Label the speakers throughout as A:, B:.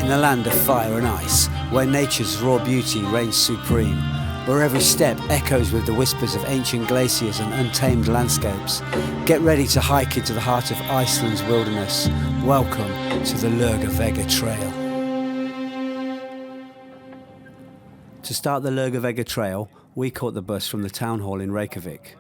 A: in the land of fire and ice, where nature's raw beauty reigns supreme, where every step echoes with the whispers of ancient glaciers and untamed landscapes. Get ready to hike into the heart of Iceland's wilderness. Welcome to the Laugavegur Trail. To start the Laugavegur Trail, we caught the bus from the town hall in Reykjavik.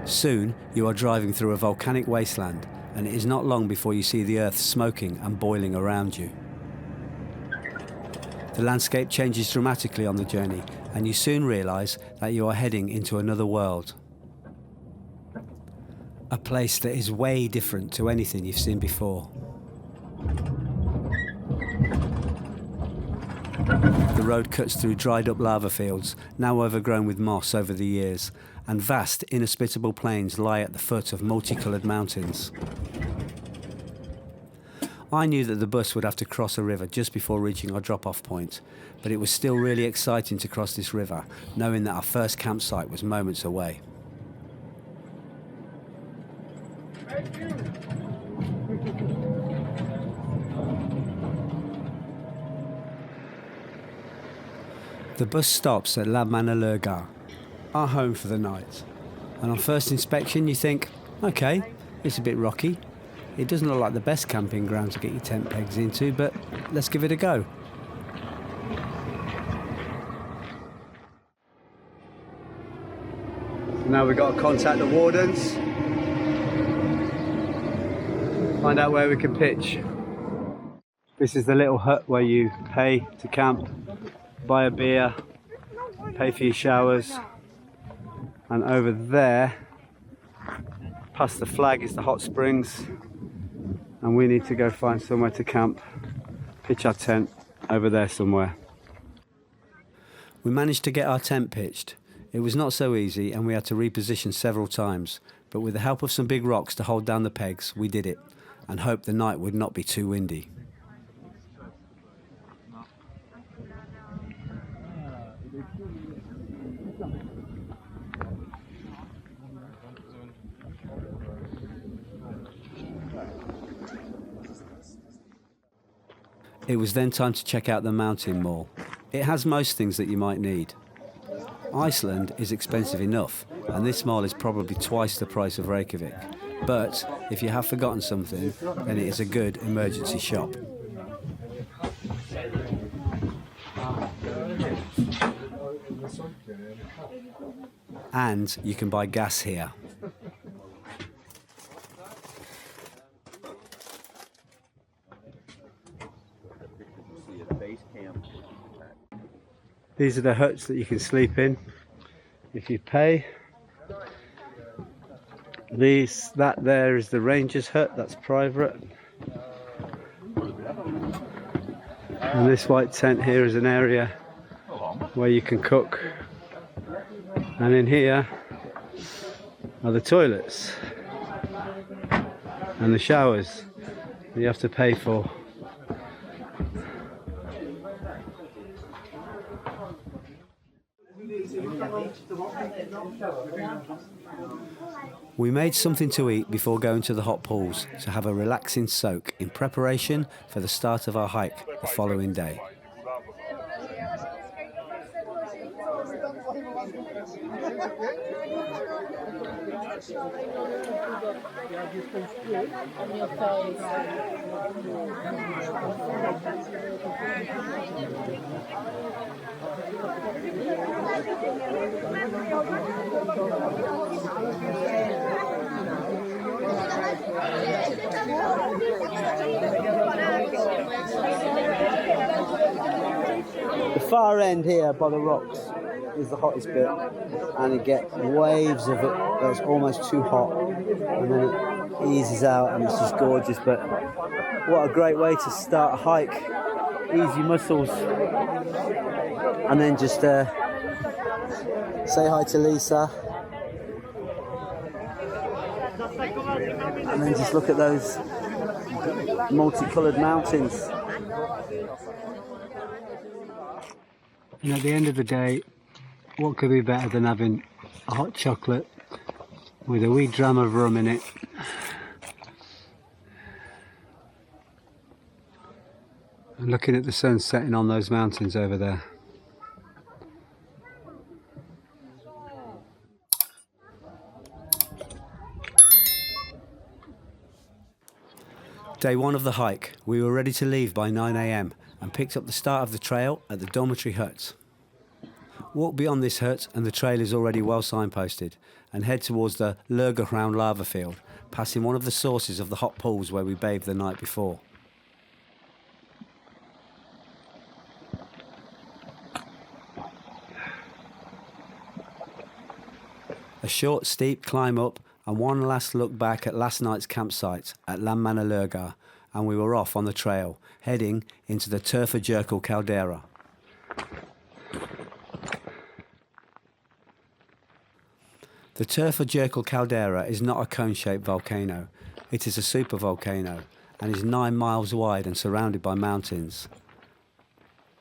A: Soon, you are driving through a volcanic wasteland, and it is not long before you see the earth smoking and boiling around you. The landscape changes dramatically on the journey, and you soon realise that you are heading into another world. A place that is way different to anything you've seen before. The road cuts through dried up lava fields, now overgrown with moss over the years, and vast, inhospitable plains lie at the foot of multicoloured mountains. I knew that the bus would have to cross a river just before reaching our drop-off point, but it was still really exciting to cross this river, knowing that our first campsite was moments away. The bus stops at Landmannalaugar, our home for the night. And on first inspection you think, okay, it's a bit rocky. It doesn't look like the best camping ground to get your tent pegs into, but let's give it a go. Now we've got to contact the wardens, find out where we can pitch. This is the little hut where you pay to camp, buy a beer, pay for your showers, and over there, past the flag, is the hot springs, and we need to go find somewhere to camp, pitch our tent over there somewhere. We managed to get our tent pitched. It was not so easy, and we had to reposition several times, but with the help of some big rocks to hold down the pegs, we did it, and hoped the night would not be too windy. It was then time to check out the mountain mall. It has most things that you might need. Iceland is expensive enough, and this mall is probably twice the price of Reykjavik. But if you have forgotten something, then it is a good emergency shop. And you can buy gas here. These are the huts that you can sleep in if you pay. That there is the ranger's hut, that's private. And this white tent here is an area where you can cook. And in here are the toilets and the showers that you have to pay for. We made something to eat before going to the hot pools to have a relaxing soak in preparation for the start of our hike the following day. The far end here by the rocks is the hottest bit, and you get waves of it that's almost too hot, and then it eases out and it's just gorgeous. But what a great way to start a hike. Ease your muscles, and then just say hi to Lisa, and then just look at those multicoloured mountains. And at the end of the day, what could be better than having a hot chocolate with a wee dram of rum in it, And looking at the sun setting on those mountains over there. Day one of the hike. We were ready to leave by 9 AM and picked up the start of the trail at the dormitory hut. Walk beyond this hut and the trail is already well signposted, and head towards the Laugavegur lava field, passing one of the sources of the hot pools where we bathed the night before. A short steep climb up and one last look back at last night's campsite at Landmannalaugar, and we were off on the trail, heading into the Hrafntinnusker caldera. The Hrafntinnusker caldera is not a cone-shaped volcano. It is a supervolcano and is 9 miles wide and surrounded by mountains.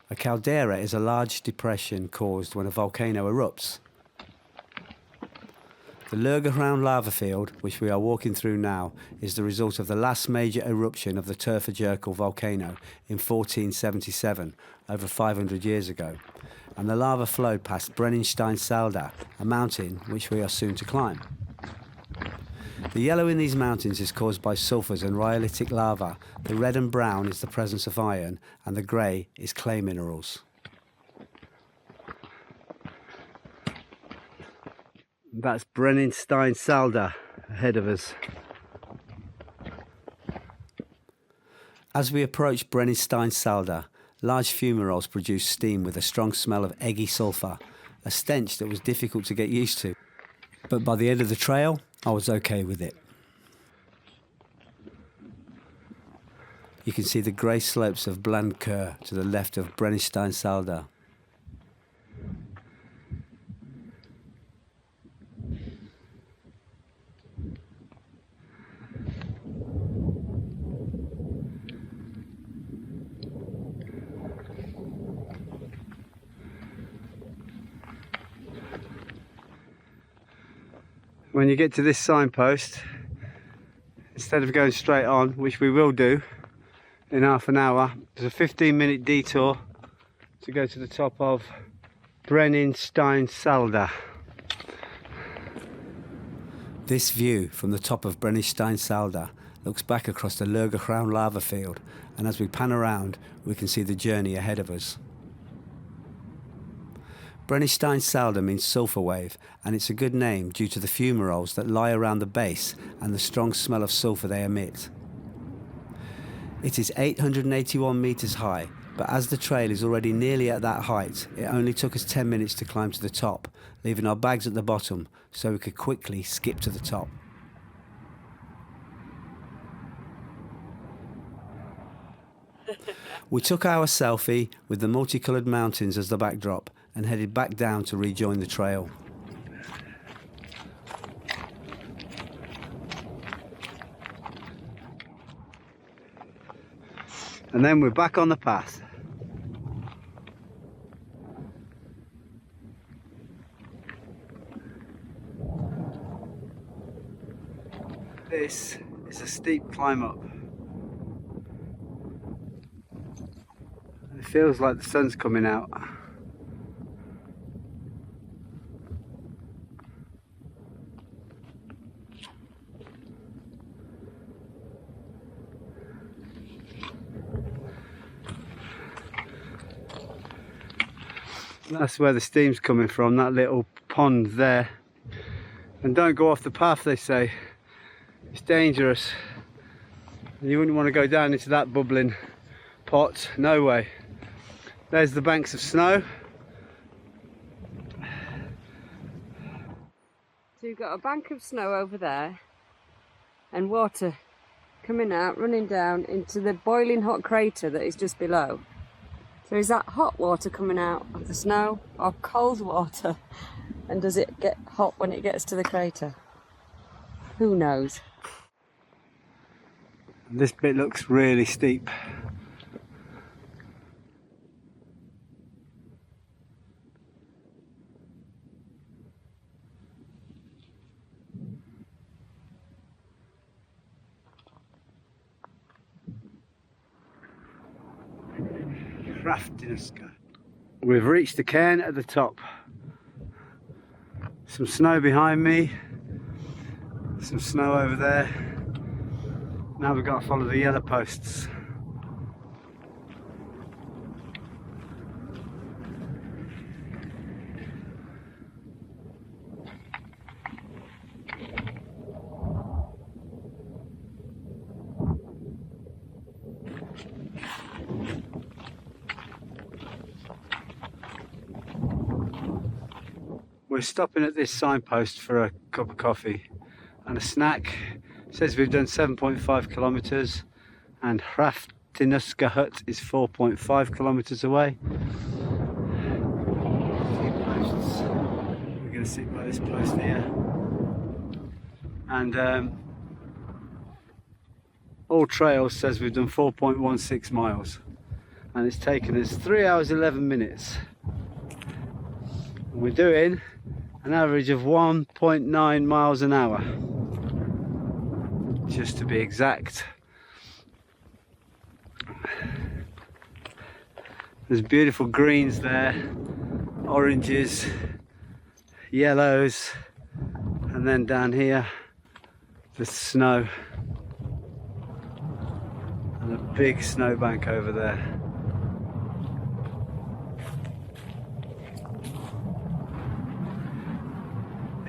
A: A caldera is a large depression caused when a volcano erupts. The Laugavegur lava field, which we are walking through now, is the result of the last major eruption of the Hrafntinnusker volcano in 1477, over 500 years ago, and the lava flowed past Brennisteinsalda, a mountain which we are soon to climb. The yellow in these mountains is caused by sulphurs and rhyolitic lava, the red and brown is the presence of iron, and the grey is clay minerals. That's Brennisteinsalda ahead of us. As we approach Brennisteinsalda, large fumaroles produce steam with a strong smell of eggy sulphur, a stench that was difficult to get used to. But by the end of the trail, I was okay with it. You can see the grey slopes of Hvanngil to the left of Brennisteinsalda. When you get to this signpost, instead of going straight on, which we will do in half an hour, there's a 15-minute detour to go to the top of Brennisteinsalda. This view from the top of Brennisteinsalda looks back across the Laugavegur lava field, and as we pan around, we can see the journey ahead of us. Brennisteinsalda means sulphur wave, and it's a good name due to the fumaroles that lie around the base and the strong smell of sulphur they emit. It is 881 metres high, but as the trail is already nearly at that height, it only took us 10 minutes to climb to the top, leaving our bags at the bottom so we could quickly skip to the top. We took our selfie with the multicoloured mountains as the backdrop and headed back down to rejoin the trail. And then we're back on the path. This is a steep climb up. It feels like the sun's coming out. That's where the steam's coming from, that little pond there. And don't go off the path, they say. It's dangerous. You wouldn't want to go down into that bubbling pot, no way. There's the banks of snow.
B: So you've got a bank of snow over there and water coming out, running down into the boiling hot crater that is just below. So is that hot water coming out of the snow or cold water? And does it get hot when it gets to the crater? Who knows?
A: This bit looks really steep. Hrafntinnusker. We've reached the cairn at the top. Some snow behind me, some snow over there. Now we've got to follow the yellow posts. We're stopping at this signpost for a cup of coffee and a snack. It says we've done 7.5 kilometres and Hrafntinnusker hut is 4.5 kilometres away. We're going to sit by this post here. And All Trails says we've done 4.16 miles and it's taken us 3 hours 11 minutes. And we're doing an average of 1.9 miles an hour, just to be exact. There's beautiful greens there, oranges, yellows, and then down here there's snow and a big snowbank over there.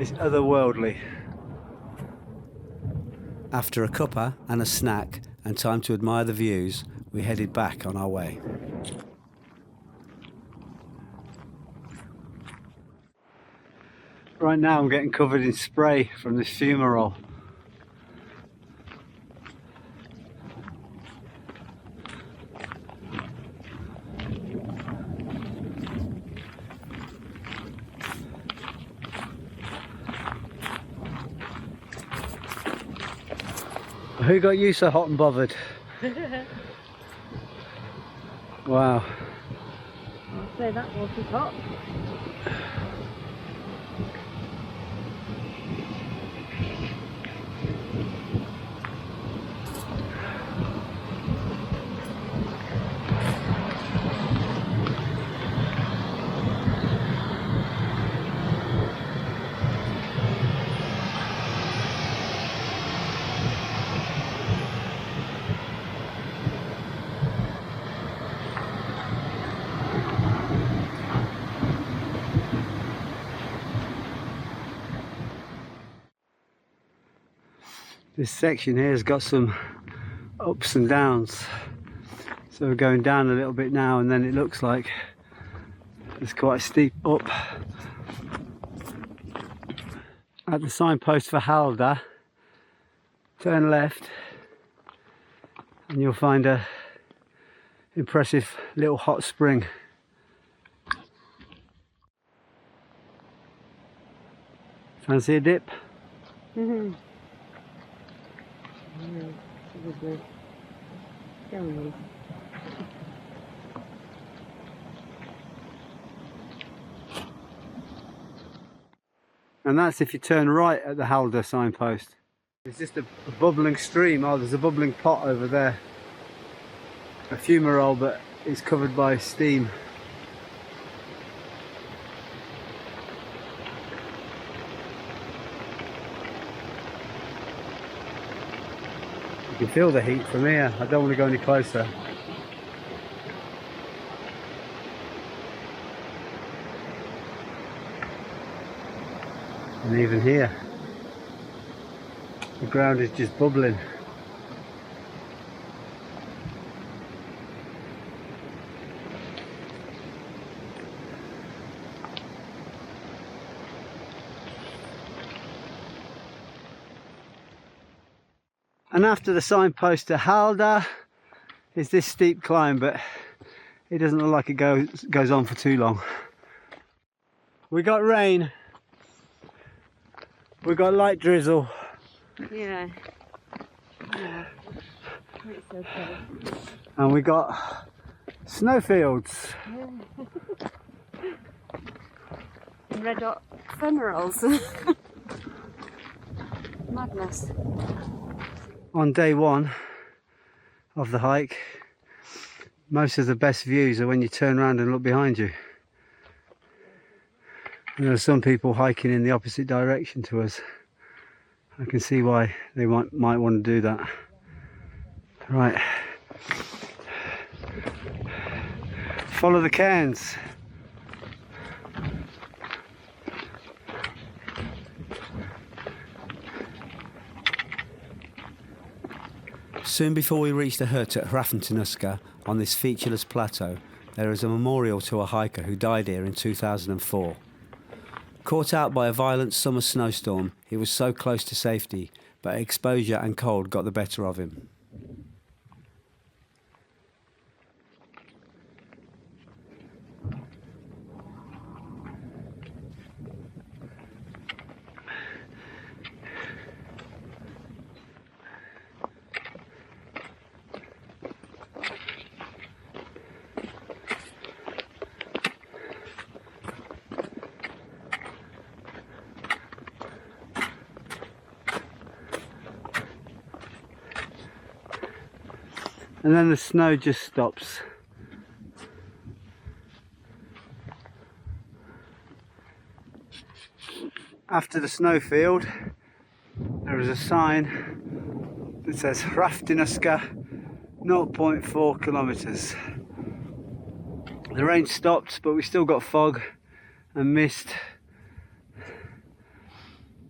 A: It's otherworldly. After a cuppa and a snack and time to admire the views, we headed back on our way. Right now I'm getting covered in spray from this fumarole. Who got you so hot and bothered? Wow.
B: I'll say that water's hot.
A: This section here has got some ups and downs, so we're going down a little bit now and then it looks like there's quite a steep up. At the signpost for Haldar, turn left and you'll find a impressive little hot spring. Fancy a dip?
B: Mm-hmm. Probably. Going.
A: And that's if you turn right at the Haldar signpost. It's just a bubbling stream. Oh, there's a bubbling pot over there. A fumarole, but it's covered by steam. You can feel the heat from here. I don't want to go any closer. And even here, the ground is just bubbling. And after the signpost to Haldar is this steep climb, but it doesn't look like it goes on for too long. We got rain. We got light drizzle.
B: Yeah. Yeah. It's okay.
A: And we got snowfields.
B: Yeah. Red hot fumaroles. Madness.
A: On day one of the hike, Most of the best views are when you turn around and look behind you. And there are some people hiking in the opposite direction to us. I can see why they might want to do that. Right. Follow the cairns. Soon before we reach the hut at Hrafntinnusker on this featureless plateau, there is a memorial to a hiker who died here in 2004. Caught out by a violent summer snowstorm, he was so close to safety, but exposure and cold got the better of him. And then the snow just stops. After the snowfield, there is a sign that says Hrafntinnusker, 0.4 kilometres. The rain stopped, but we still got fog and mist.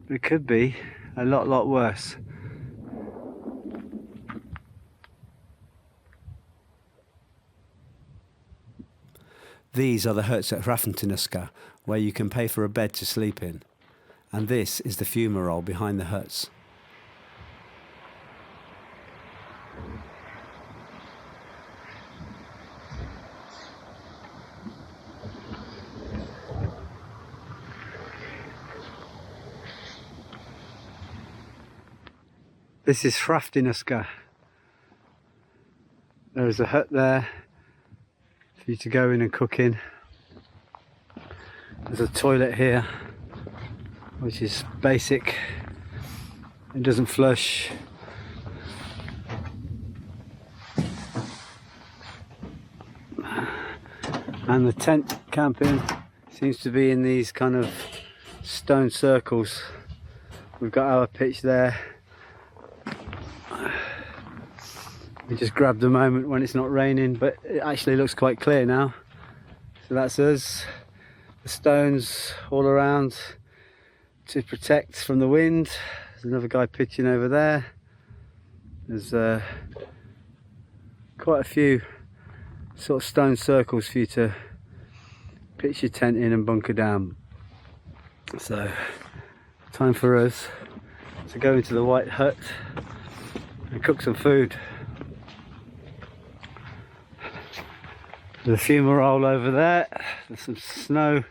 A: It could be a lot worse. These are the huts at Hrafntinnusker, where you can pay for a bed to sleep in. And this is the fumarole behind the huts. This is Hrafntinnusker. There is a hut there for you to go in and cook in. There's a toilet here, which is basic. It doesn't flush. And the tent camping seems to be in these kind of stone circles. We've got our pitch there. We just grabbed a moment when it's not raining, but it actually looks quite clear now. So that's us. The stones all around to protect from the wind. There's another guy pitching over there. There's quite a few sort of stone circles for you to pitch your tent in and bunker down. So, time for us to go into the white hut and cook some food. There's a fumarole over there. There's some snow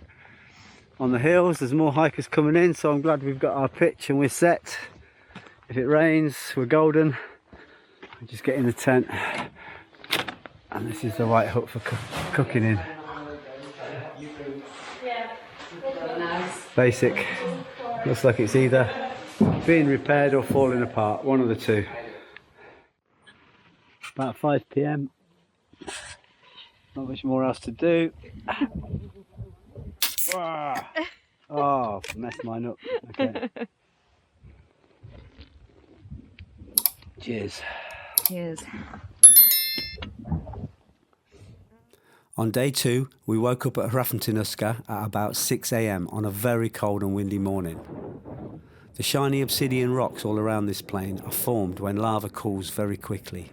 A: on the hills. There's more hikers coming in, so I'm glad we've got our pitch and we're set. If it rains, we're golden. We just get in the tent, and this is the white hut for cooking in. Basic. Looks like it's either being repaired or falling apart, one of the two. About 5 PM. Not much more else to do. Oh, messed mine up. Okay. Cheers.
B: Cheers.
A: On day 2, we woke up at Hrafntinnusker at about 6 AM on a very cold and windy morning. The shiny obsidian rocks all around this plain are formed when lava cools very quickly.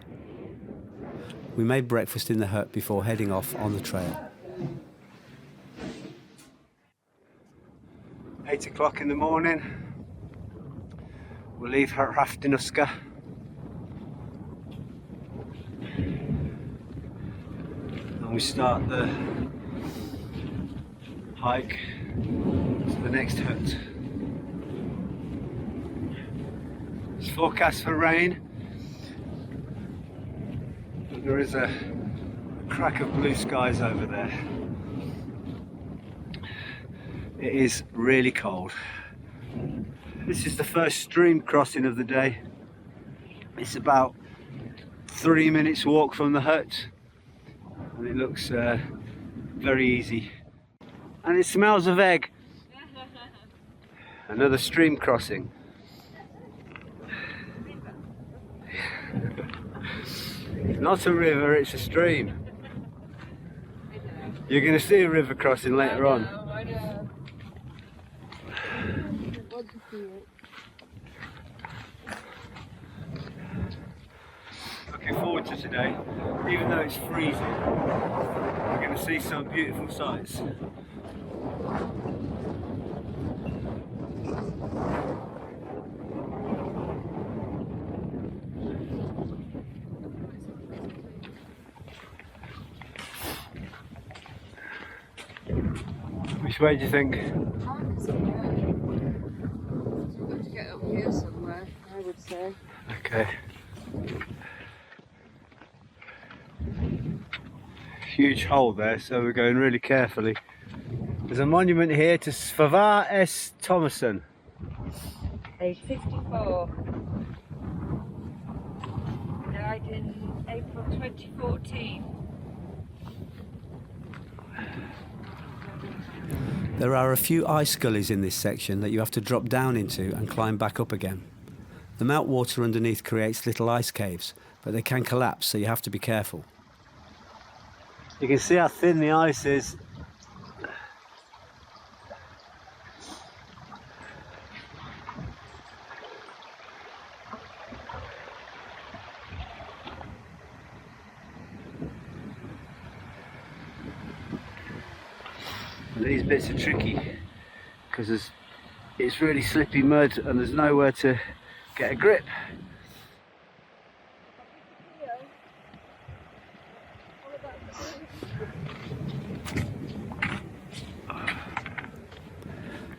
A: We made breakfast in the hut before heading off on the trail. 8 o'clock in the morning. We'll leave Hrafntinnusker. And we start the hike to the next hut. It's forecast for rain. There is a crack of blue skies over there. It is really cold. This is the first stream crossing of the day. It's about 3 minutes walk from the hut. and it looks very easy. And it smells of egg. Another stream crossing. Not a river, it's a stream. You're going to see a river crossing later on.
B: I know.
A: Looking forward to today, even though it's freezing. We're going to see some beautiful sights. Which way do you think?
B: We've got to get up here somewhere, I would say.
A: Okay. Huge hole there, so we're going really carefully. There's a monument here to Svavar S. Thomasson.
B: Age 54. Died in April 2014.
A: There are a few ice gullies in this section that you have to drop down into and climb back up again. The meltwater underneath creates little ice caves, but they can collapse, so you have to be careful. You can see how thin the ice is. These bits are tricky because it's really slippy mud and there's nowhere to get a grip.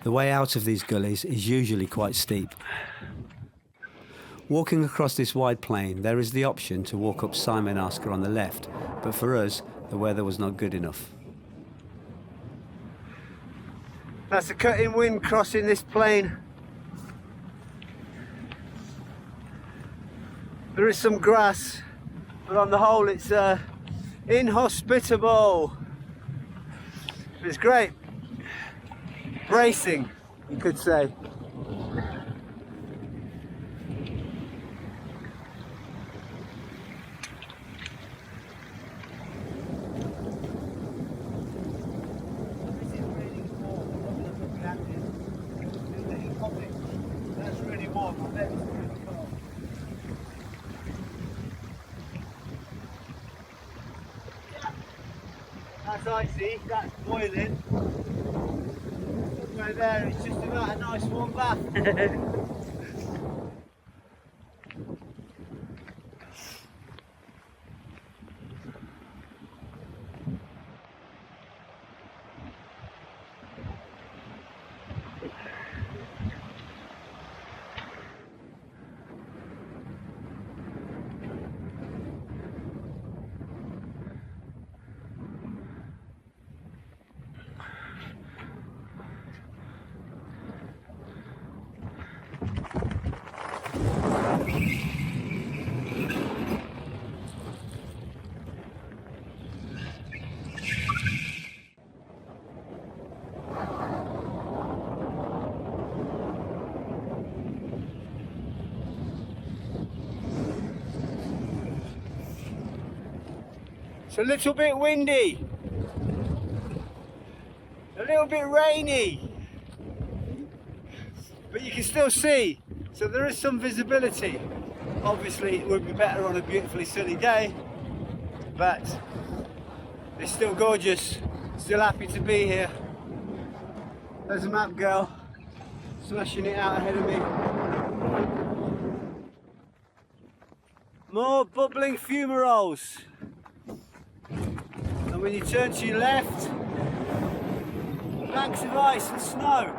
A: The way out of these gullies is usually quite steep. Walking across this wide plain, there is the option to walk up Hvanngil on the left, but for us, the weather was not good enough. That's a cutting wind crossing this plain. There is some grass, but on the whole it's inhospitable. It's great. Bracing, you could say. That's really warm. I bet it's really cold. That's icy, that's boiling. Right there, it's just about a nice warm bath. It's a little bit windy, a little bit rainy, but you can still see, so there is some visibility. Obviously it would be better on a beautifully sunny day, but it's still gorgeous, still happy to be here. There's a map girl, smashing it out ahead of me. More bubbling fumaroles. And when you turn to your left, banks of ice and snow.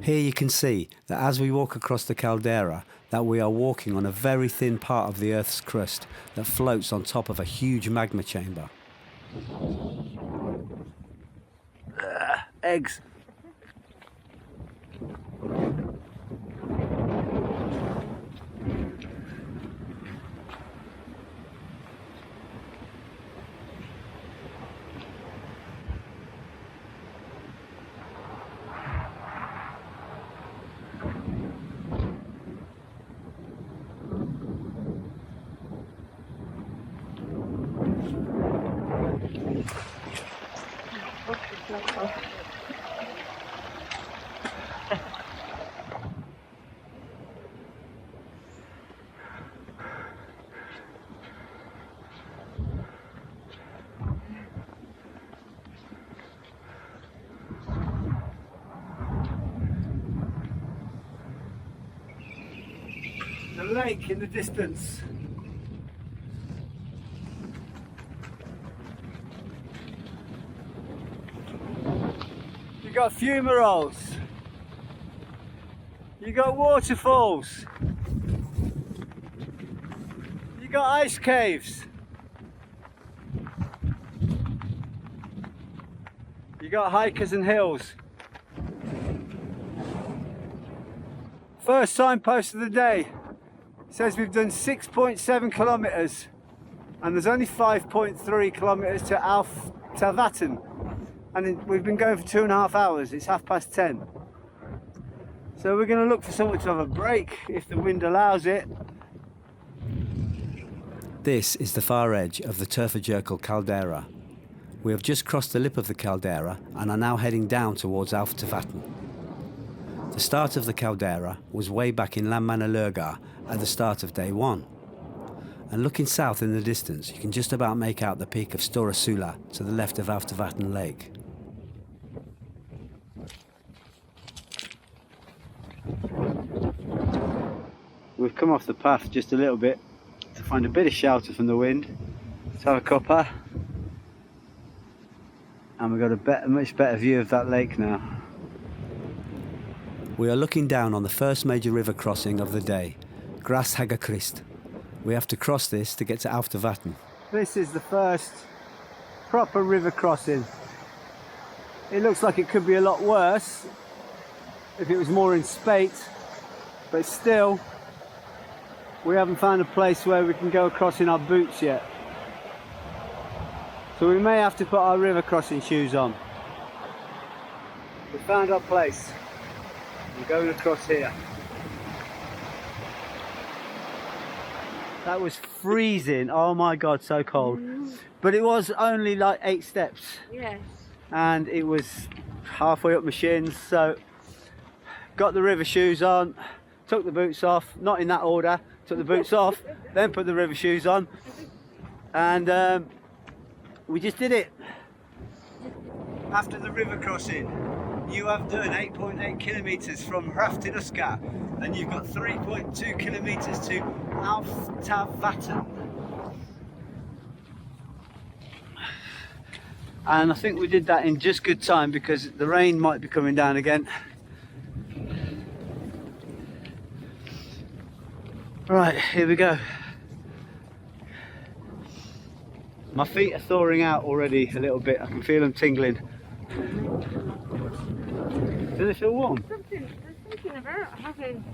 A: Here you can see that as we walk across the caldera, that we are walking on a very thin part of the Earth's crust that floats on top of a huge magma chamber. Eggs. The lake in the distance. You got fumaroles. You got waterfalls. You got ice caves. You got hikers and hills. First signpost of the day. Says we've done 6.7 kilometres and there's only 5.3 kilometres to Hvalvatn, and we've been going for 2.5 hours. It's 10:30. So we're going to look for somewhere to have a break if the wind allows it. This is the far edge of the Turfajökull caldera. We have just crossed the lip of the caldera and are now heading down towards Hvalvatn. The start of the caldera was way back in Landmannalaugar at the start of day one. And looking south in the distance, you can just about make out the peak of Stóra Sula to the left of Hvalvatn Lake. We've come off the path just a little bit to find a bit of shelter from the wind. Let's have a cuppa. And we've got a much better view of that lake now. We are looking down on the first major river crossing of the day, Grashagakrist. We have to cross this to get to Hvalvatn. This is the first proper river crossing. It looks like it could be a lot worse if it was more in spate, but still, we haven't found a place where we can go across in our boots yet. So we may have to put our river crossing shoes on. We found our place. We're going across here. That was freezing. Oh my God, so cold. But it was only like 8 steps.
B: Yes.
A: And it was halfway up my shins, so got the river shoes on, took the boots off, not in that order, took the boots off, then put the river shoes on, and we just did it. After the river crossing, you have done 8.8 kilometres from Hrafntinnusker, and you've got 3.2 kilometres to Hvalvatn. And I think we did that in just good time because the rain might be coming down again. Right, here we go. My feet are thawing out already a little bit. I can feel them tingling. Do they feel warm?
B: There's something about having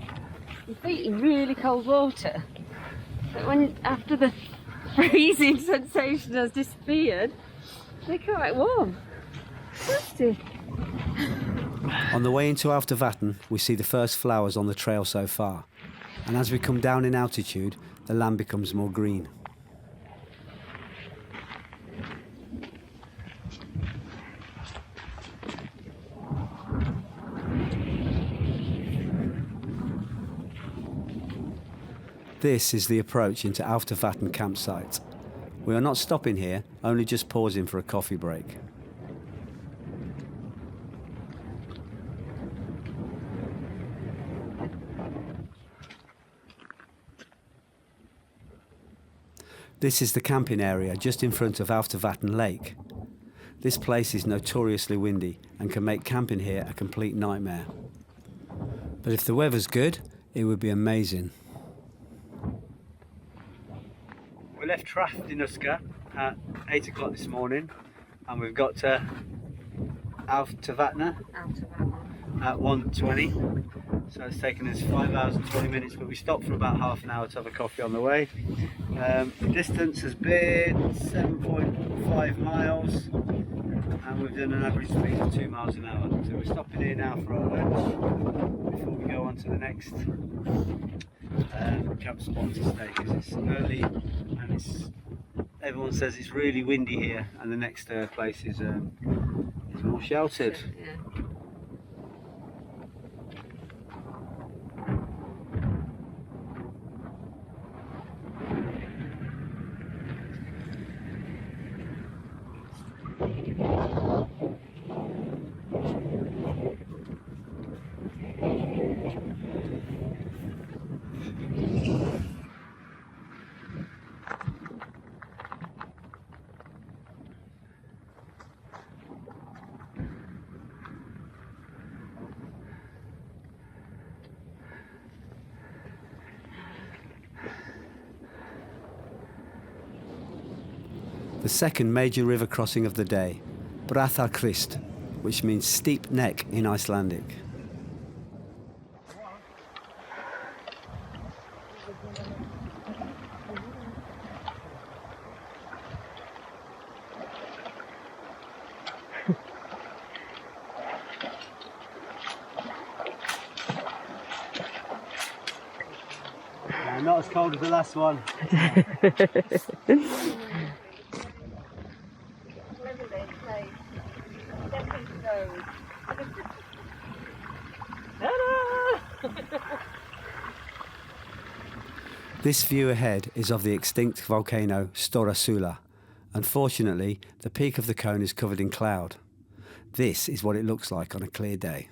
B: your feet in really cold water. But when after the freezing sensation has disappeared, they're quite warm. Nasty.
A: On the way into Hvalvatn, we see the first flowers on the trail so far. And as we come down in altitude, the land becomes more green. This is the approach into Hvalvatn campsite. We are not stopping here, only just pausing for a coffee break. This is the camping area just in front of Hvalvatn Lake. This place is notoriously windy and can make camping here a complete nightmare. but if the weather's good, it would be amazing. We left Hrafntinnusker at 8 o'clock this morning, and we've got to Vatna at 1:20. So it's taken us 5 hours and 20 minutes, but we stopped for about half an hour to have a coffee on the way. The distance has been 7.5 miles, and we've done an average speed of 2 miles an hour. So we're stopping here now for our lunch before we go on to the next camp spot to stay, because it's early and everyone says it's really windy here, and the next place is more sheltered.
B: Yeah.
A: The second major river crossing of the day, Bratharkrist, which means steep neck in Icelandic. Not as cold as the last one. This view ahead is of the extinct volcano Stóra Sula. Unfortunately, the peak of the cone is covered in cloud. This is what it looks like on a clear day.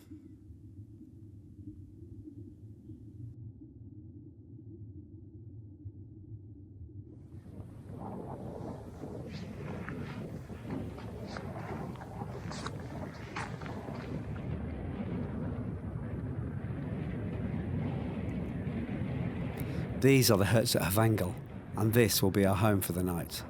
A: These are the huts at Hvanngil, and this will be our home for the night.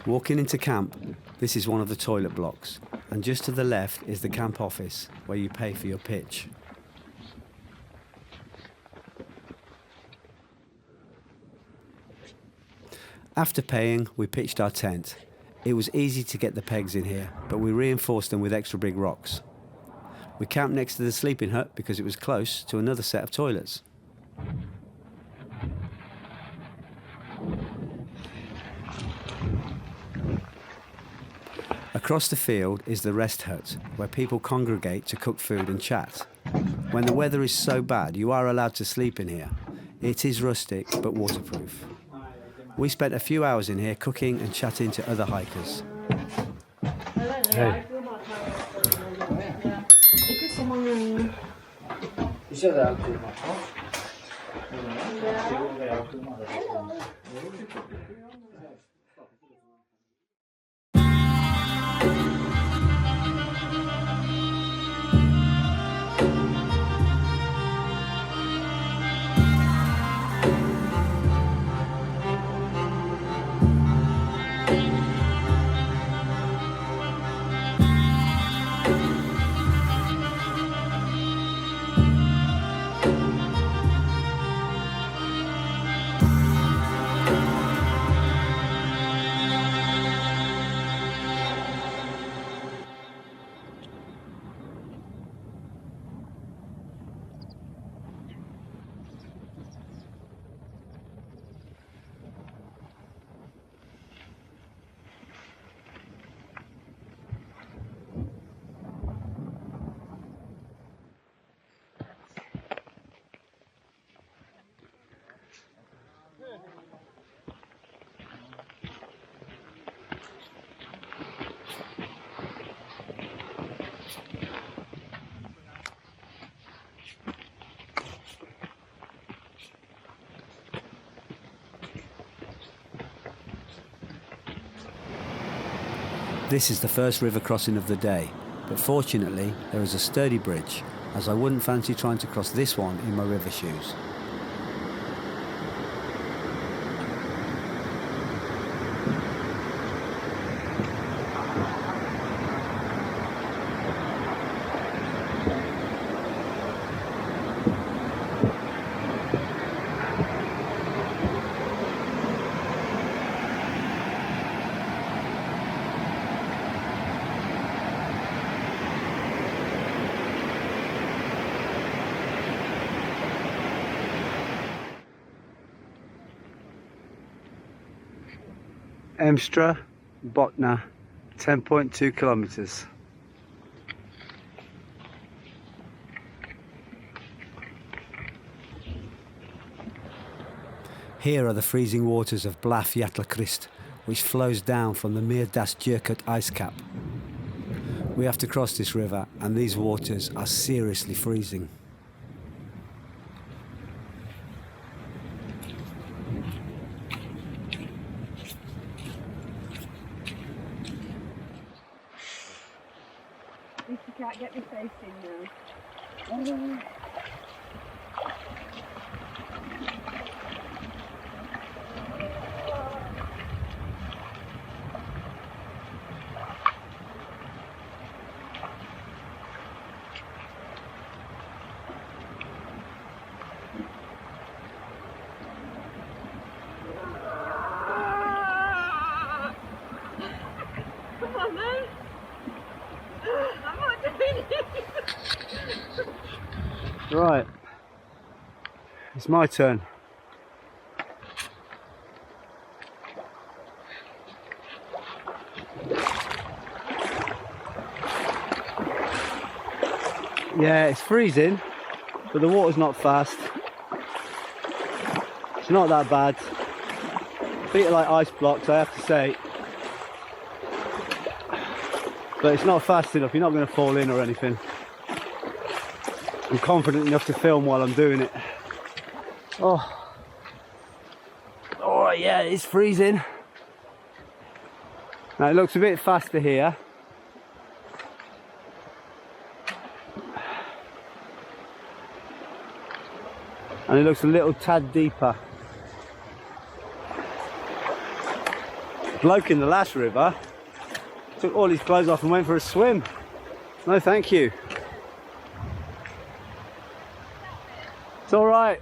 A: Walking into camp, this is one of the toilet blocks, and just to the left is the camp office, where you pay for your pitch. After paying, we pitched our tent. It was easy to get the pegs in here, but we reinforced them with extra big rocks. We camped next to the sleeping hut because it was close to another set of toilets. Across the field is the rest hut, where people congregate to cook food and chat. When the weather is so bad, you are allowed to sleep in here. It is rustic, but waterproof. We spent a few hours in here cooking and chatting to other hikers. Hey. This is the first river crossing of the day, but fortunately there is a sturdy bridge, as I wouldn't fancy trying to cross this one in my river shoes. Emstrur, Botna, 10.2 kilometres. Here are the freezing waters of Blafjallakrist, which flows down from the Myrdalsjökull ice cap. We have to cross this river, and these waters are seriously freezing.
B: At least you can't get me face in now. Come on, mate. I'm not doing it.
A: Right, it's my turn. Yeah, it's freezing, but the water's not fast. It's not that bad. Feet are like ice blocks, I have to say. But it's not fast enough, you're not going to fall in or anything. I'm confident enough to film while I'm doing it. Oh, yeah, it's freezing. Now it looks a bit faster here. And it looks a little tad deeper. The bloke in the last river took all his clothes off and went for a swim. No, thank you. It's all right.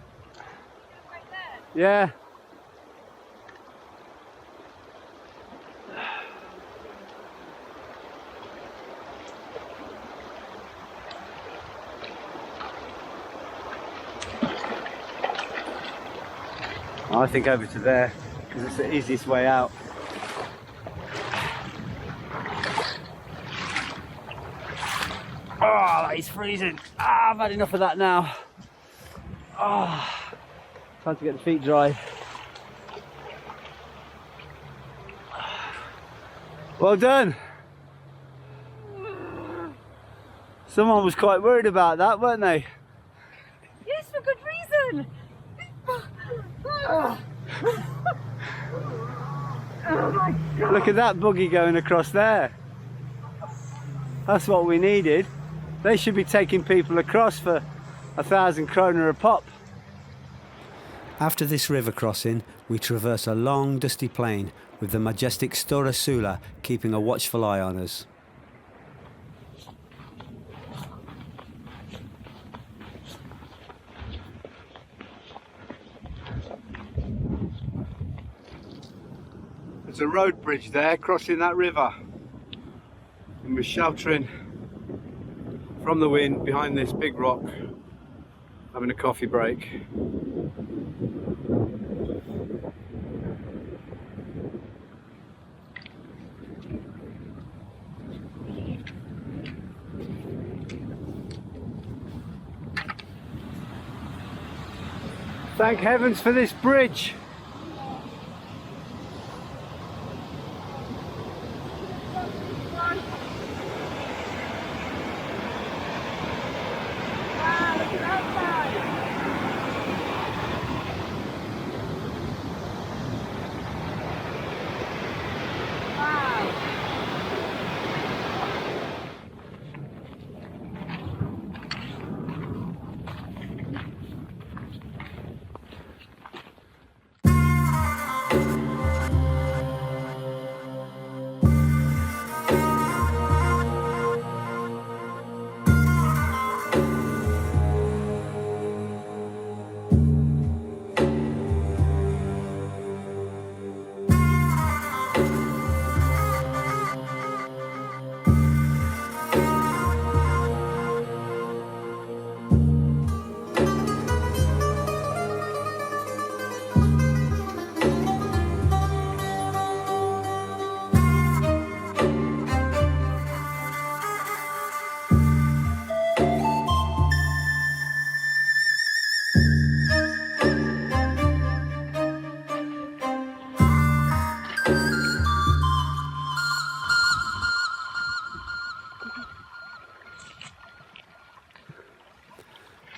A: Yeah. I think over to there, because it's the easiest way out. Oh, that is freezing. I've had enough of that now. Oh, time to get the feet dry. Well done. Someone was quite worried about that, weren't they?
B: Yes, for good reason. Oh my God.
A: Look at that buggy going across there. That's what we needed. They should be taking people across for 1,000 kroner a pop. After this river crossing, we traverse a long dusty plain with the majestic Stora Sula keeping a watchful eye on us. There's a road bridge there crossing that river, and we're sheltering from the wind behind this big rock, having a coffee break. Thank heavens for this bridge.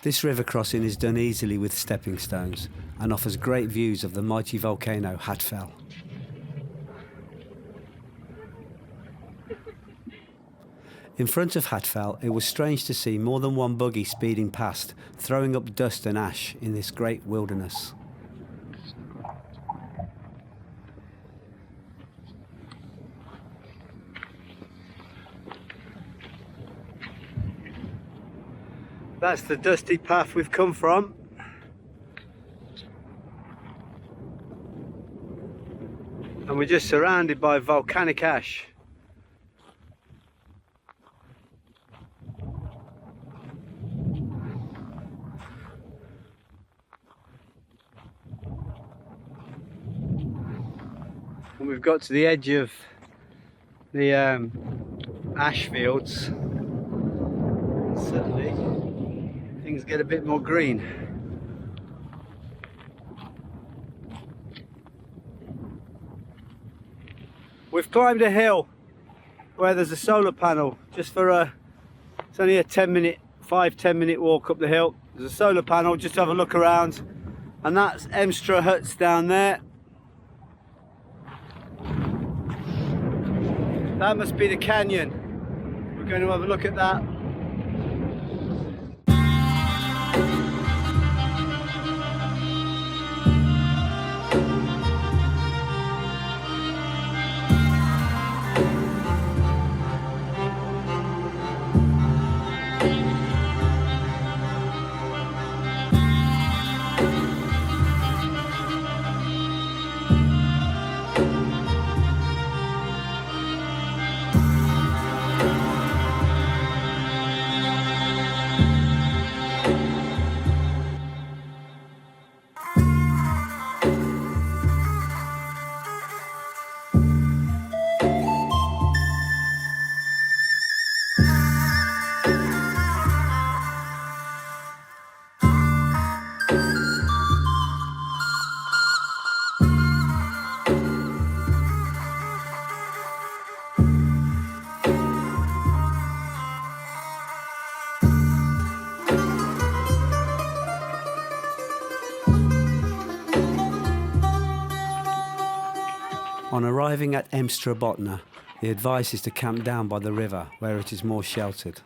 A: This river crossing is done easily with stepping stones and offers great views of the mighty volcano Hvatfell. In front of Hvatfell, it was strange to see more than one buggy speeding past, throwing up dust and ash in this great wilderness. That's the dusty path we've come from. And we're just surrounded by volcanic ash. And we've got to the edge of the ash fields. Suddenly things get a bit more green. We've climbed a hill where there's a solar panel just for it's only a 5-10 minute walk up the hill. There's a solar panel, just have a look around, and that's Emstrur huts down there. That must be the canyon. We're going to have a look at that. On arriving at Emstrur Botna, the advice is to camp down by the river where it is more sheltered.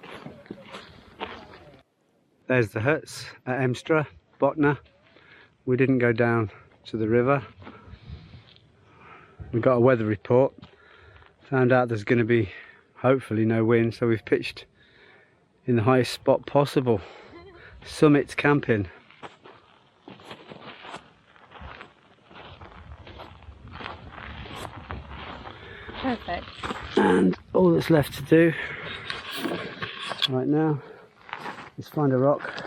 A: There's the huts at Emstrur Botna. We didn't go down to the river. We got a weather report, found out there's going to be hopefully no wind, so we've pitched in the highest spot possible, summit camping.
B: Perfect.
A: And all that's left to do right now is find a rock.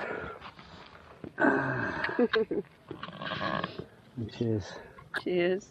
A: And cheers.
B: Cheers.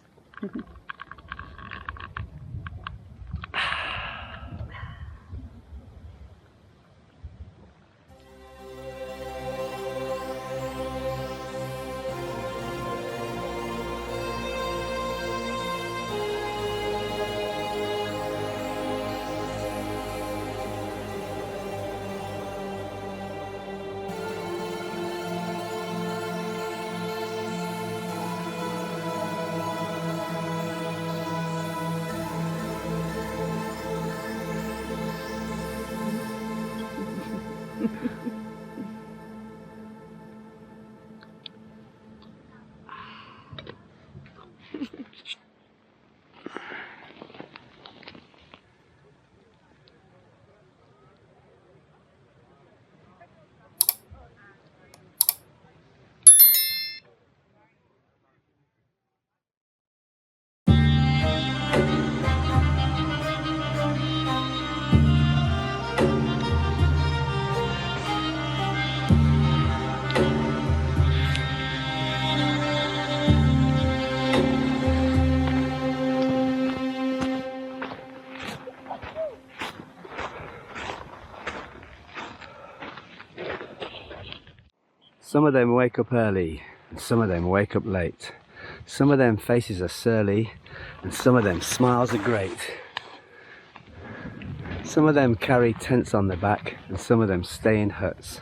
A: Some of them wake up early, and some of them wake up late. Some of them faces are surly, and some of them smiles are great. Some of them carry tents on their back, and some of them stay in huts.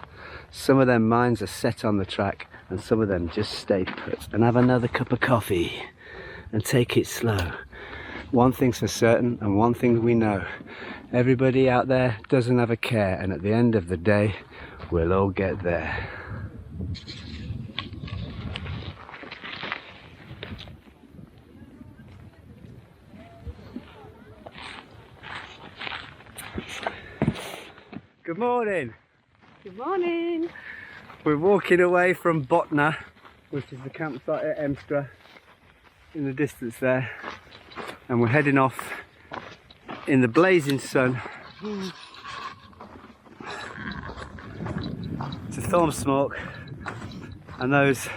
A: Some of them minds are set on the track and some of them just stay put and have another cup of coffee and take it slow. One thing's for certain and one thing we know. Everybody out there doesn't have a care, and at the end of the day, we'll all get there. Good morning.
B: Good morning.
A: We're walking away from Botna, which is the campsite at Emstrur in the distance there, and we're heading off in the blazing sun to Thorsmork and those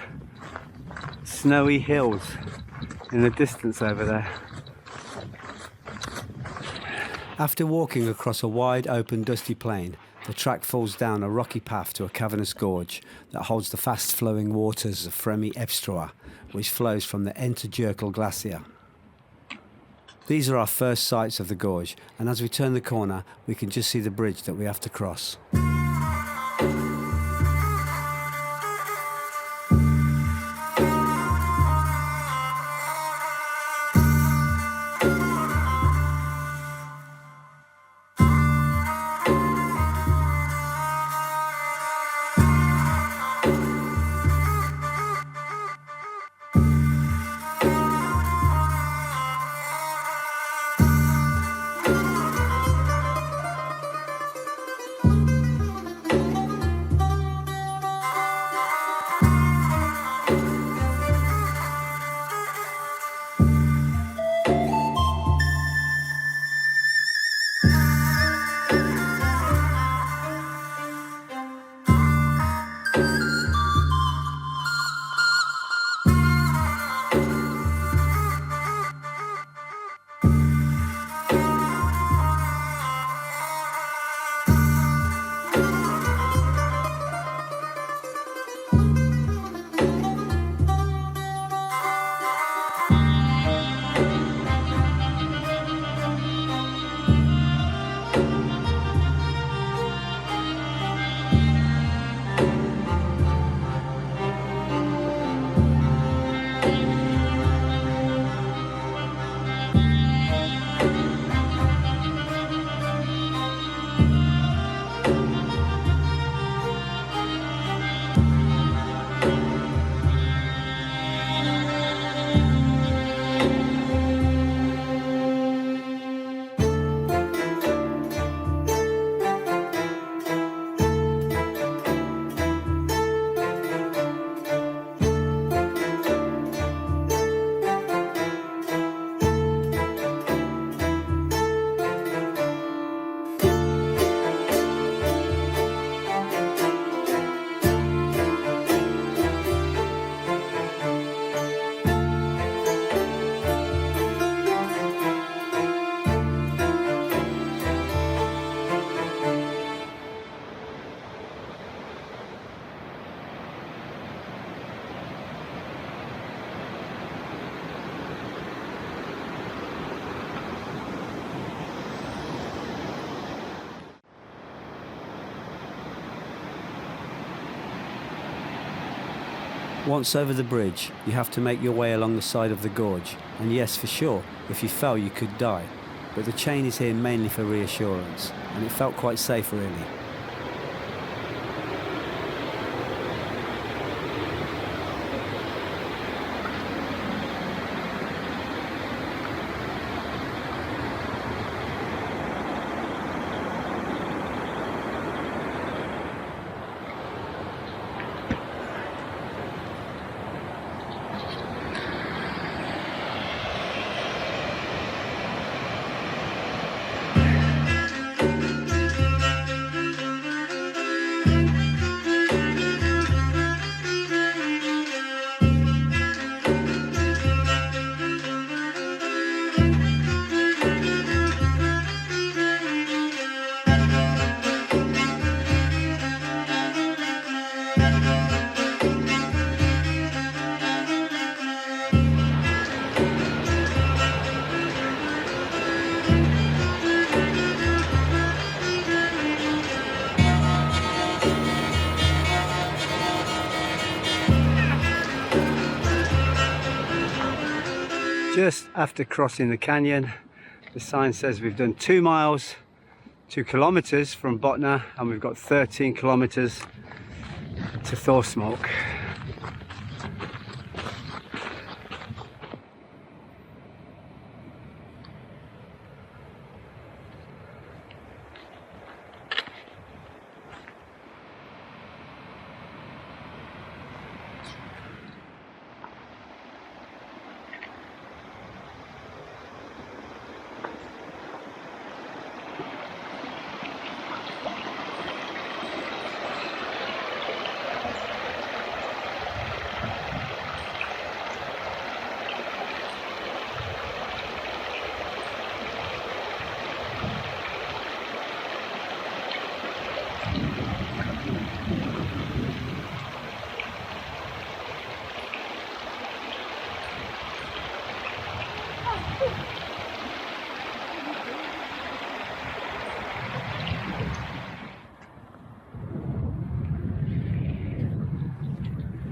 A: snowy hills in the distance over there. After walking across a wide open dusty plain, the track falls down a rocky path to a cavernous gorge that holds the fast-flowing waters of Emstrur, which flows from the Emstrur glacier. These are our first sights of the gorge, and as we turn the corner, we can just see the bridge that we have to cross. Once over the bridge, you have to make your way along the side of the gorge, and yes, for sure, if you fell you could die, but the chain is here mainly for reassurance, and it felt quite safe really. just after crossing the canyon. The sign says we've done 2 miles, 2 kilometers from Botna, and we've got 13 kilometers to Thorsmork.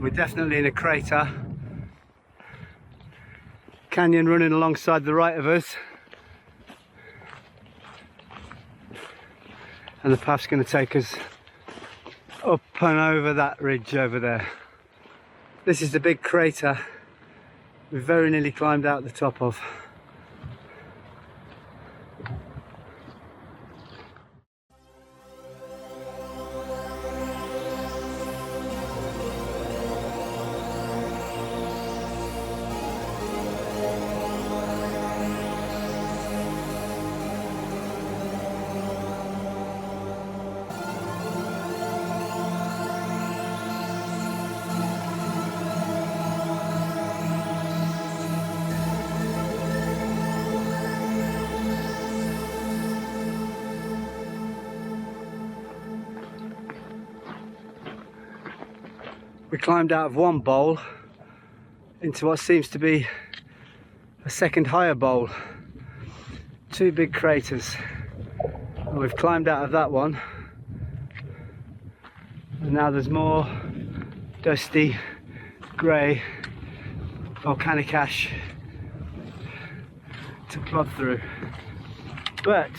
A: We're definitely in a crater. Canyon running alongside the right of us. And the path's going to take us up and over that ridge over there. This is the big crater we've very nearly climbed out the top of. We climbed out of one bowl into what seems to be a second higher bowl. 2 big craters. And we've climbed out of that one. And now there's more dusty, grey, volcanic ash to plod through. But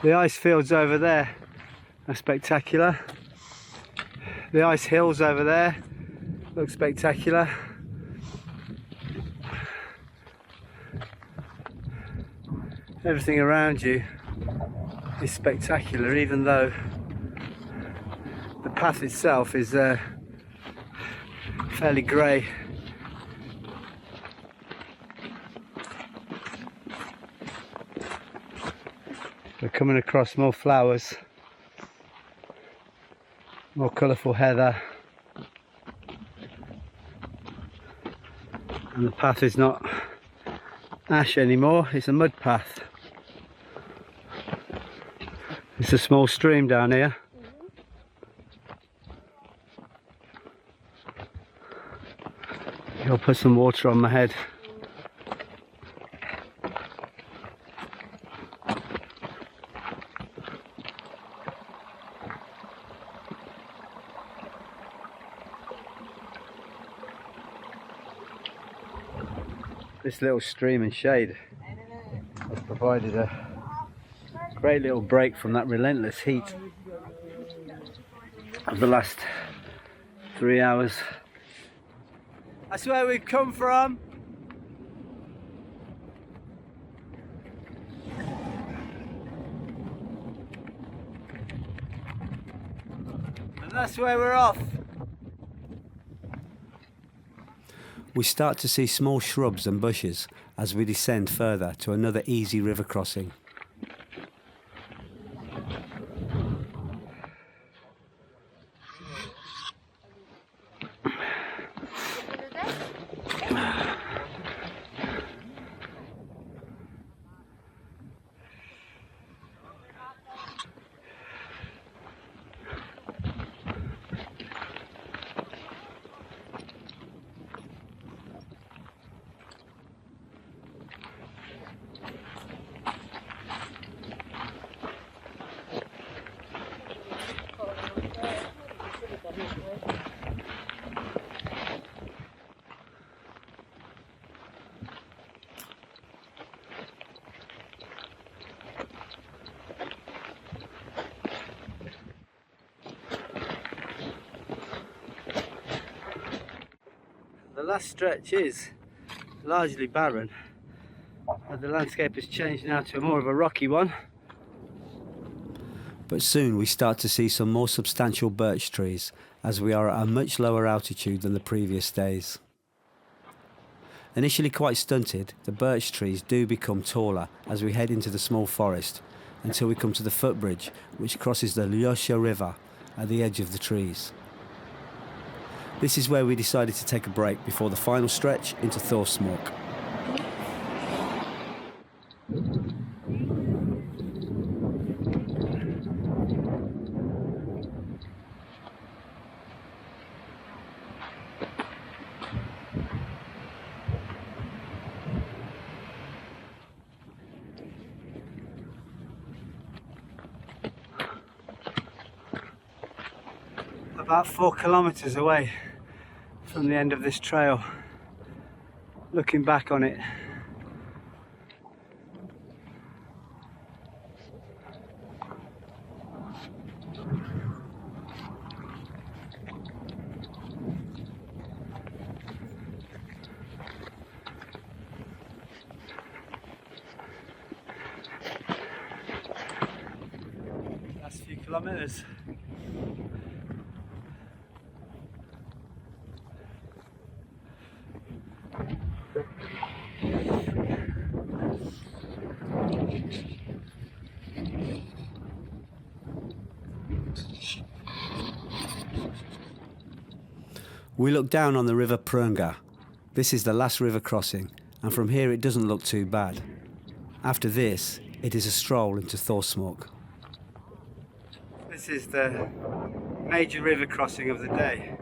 A: the ice fields over there are spectacular. The ice hills over there look spectacular. Everything around you is spectacular, even though the path itself is fairly grey. We're coming across more flowers, more colourful heather, and the path is not ash anymore, it's a mud path. It's a small stream down here. I'll put some water on my head. This little stream and shade has provided a great little break from that relentless heat of the last 3 hours. That's where we've come from. And that's where we're off. We start to see small shrubs and bushes as we descend further to another easy river crossing. The last stretch is largely barren, but the landscape has changed now to more of a rocky one. But soon we start to see some more substantial birch trees, as we are at a much lower altitude than the previous days. Initially quite stunted, the birch trees do become taller as we head into the small forest, until we come to the footbridge, which crosses the Ljósa River at the edge of the trees. This is where we decided to take a break before the final stretch into Thorsmork. About 4 kilometers away from the end of this trail. Looking back on it, last few kilometers. We look down on the river Prunga. This is the last river crossing, and from here it doesn't look too bad. After this, it is a stroll into Thorsmork. This is the major river crossing of the day.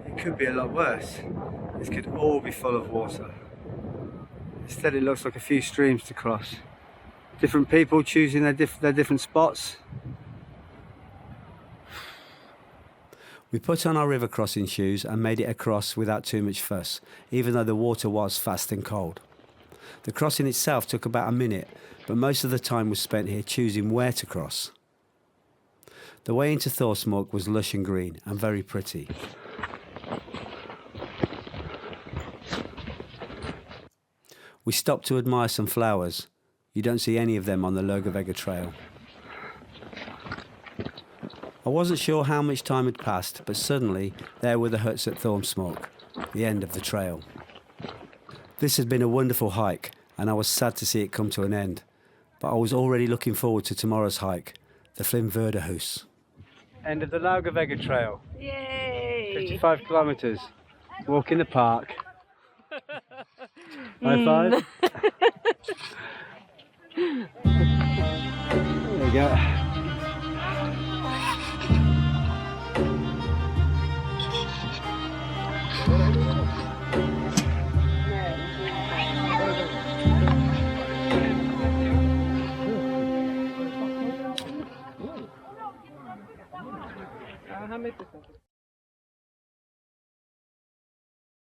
A: It could be a lot worse. This could all be full of water. Instead it looks like a few streams to cross. Different people choosing their different spots. We put on our river crossing shoes and made it across without too much fuss, even though the water was fast and cold. The crossing itself took about a minute, but most of the time was spent here choosing where to cross. The way into Thorsmork was lush and green and very pretty. We stopped to admire some flowers. You don't see any of them on the Laugavegur trail. I wasn't sure how much time had passed, but suddenly there were the huts at Thorsmork, the end of the trail. This had been a wonderful hike, and I was sad to see it come to an end. But I was already looking forward to tomorrow's hike, the Hvanngil. End of the Laugavegur trail.
B: Yay!
A: 55 kilometres. Walk in the park. High five. There you go.